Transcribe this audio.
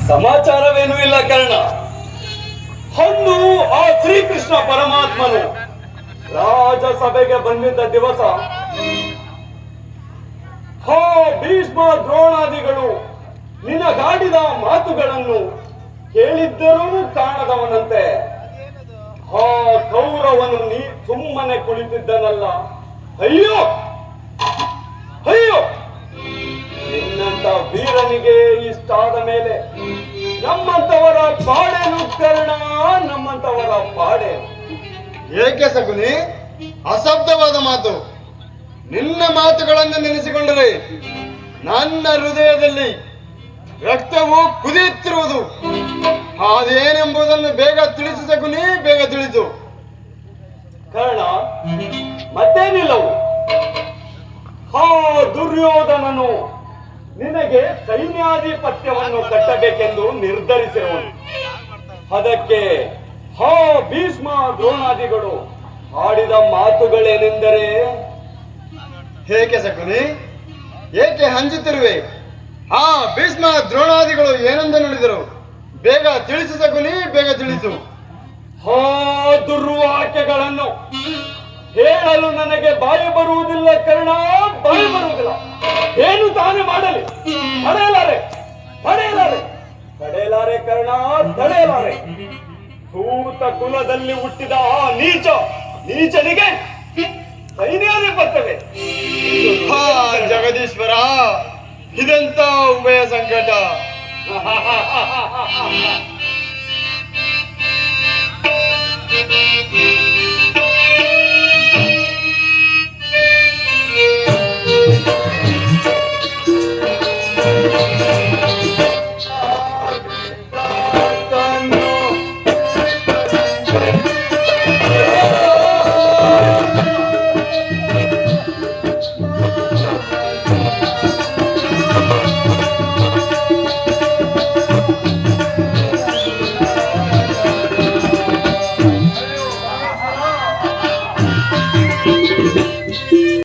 ಸಮಾಚಾರವೇನೂ ಇಲ್ಲ ಕರ್ಣ. ಅಂದು ಆ ಶ್ರೀಕೃಷ್ಣ ಪರಮಾತ್ಮನು ರಾಜಸಭೆಗೆ ಬಂದಿದ್ದ ದಿವಸ ಹೋ ಭೀಷ್ಮ ದ್ರೋಣಾದಿಗಳು ನಿನಗಾಡಿದ ಮಾತುಗಳನ್ನು ಕೇಳಿದ್ದರೂ ಕಾಣದವನಂತೆ ಆ ಕೌರವನು ನೀ ಸುಮ್ಮನೆ ಕುಳಿತಿದ್ದನಲ್ಲ. ಅಯ್ಯೋ ಅಯ್ಯೋ, ನಿನ್ನಂತ ವೀರನಿಗೆ ಇಷ್ಟಾದ ಮೇಲೆ ನಮ್ಮಂತವರ ಪಾಡೇನು ಕರ್ಣ, ನಮ್ಮಂತವರ ಪಾಡೇನು. ಏಕೆ ಸಗುನಿ ಅಶಬ್ದವಾದ ಮಾತು? ನಿನ್ನ ಮಾತುಗಳನ್ನು ನೆನೆಸಿಕೊಂಡರೆ ನನ್ನ ಹೃದಯದಲ್ಲಿ ರಕ್ತವು ಕುದಿಯುತ್ತಿರುವುದು. ಅದೇನೆಂಬುದನ್ನು ಬೇಗ ತಿಳಿಸು ಸಗುನಿ, ಬೇಗ ತಿಳಿಸು. ಕರ್ಣ, ಮತ್ತೇನಿಲ್ಲವು. ಹಾ ದುರ್ಯೋಧನನು ನಿನಗೆ ಸೈನ್ಯಾಧಿಪತ್ಯವನ್ನು ಕಟ್ಟಬೇಕೆಂದು ನಿರ್ಧರಿಸಿರುವನು. ಅದಕ್ಕೆ ಹಾ ಭೀಷ್ಮ ದ್ರೋಣಾದಿಗಳು ಆಡಿದ ಮಾತುಗಳೇನೆಂದರೆ, ಹೇಗೆ ಸಗುನಿ, ಏಕೆ ಹಂಚುತ್ತಿರುವೆ? ಆ ಭೀಷ್ಮ ದ್ರೋಣಾದಿಗಳು ಏನೆಂದು ನುಡಿದರು? ಬೇಗ ತಿಳಿಸು ಸಗುನಿ, ಬೇಗ ತಿಳಿಸು. ಹಾ ದುರ್ವಾಕ್ಯಗಳನ್ನು ಹೇಳಲು ನನಗೆ ಬಾಯಿ ಬರುವುದಿಲ್ಲ ಕರ್ಣ, ಬಾಯಿ ಬರುವುದಿಲ್ಲ. ಏನು ತಾನೇ ಮಾಡಲಿ? ತಡೆಯಲಾರೆ ತಡೆಯಲಾರೆ ತಡೆಯಲಾರೆ ಕರ್ಣ, ತಡೆಯಲಾರೆ. ಸೂತ ಕುಲದಲ್ಲಿ ಹುಟ್ಟಿದ ಆ ನೀಚನಿಗೆ ಸೈನ್ಯಾಧಿಪತ್ಯವೇ? ಹಾ ಜಗದೀಶ್ವರ, ಇದೆಂತ ಉಭಯ ಸಂಕಟ.